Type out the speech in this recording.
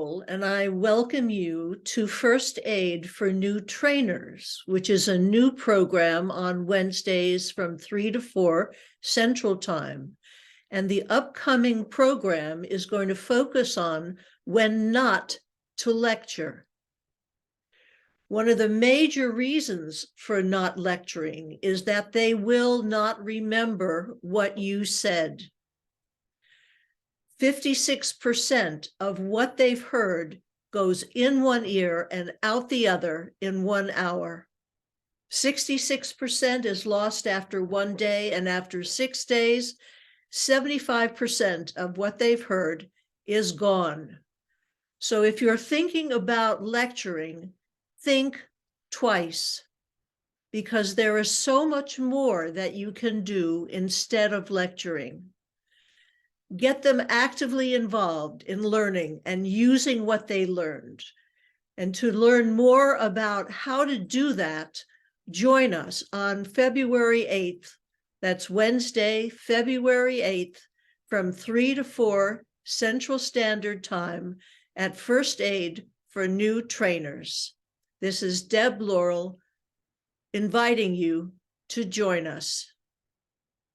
And I welcome you to First Aid for New Trainers, which is a new program on Wednesdays from 3 to 4 Central Time. And the upcoming program is going to focus on when not to lecture. One of the major reasons for not lecturing is that they will not remember what you said. 56% of what they've heard goes in one ear and out the other in 1 hour. 66% is lost after 1 day, and after 6 days, 75% of what they've heard is gone. So if you're thinking about lecturing, think twice, because there is so much more that you can do instead of lecturing. Get them actively involved in learning and using what they learned. And to learn more about how to do that, join us on February 8th. That's Wednesday, February 8th, from 3 to 4 Central Standard Time at First Aid for New Trainers. This is Deb Laurel inviting you to join us.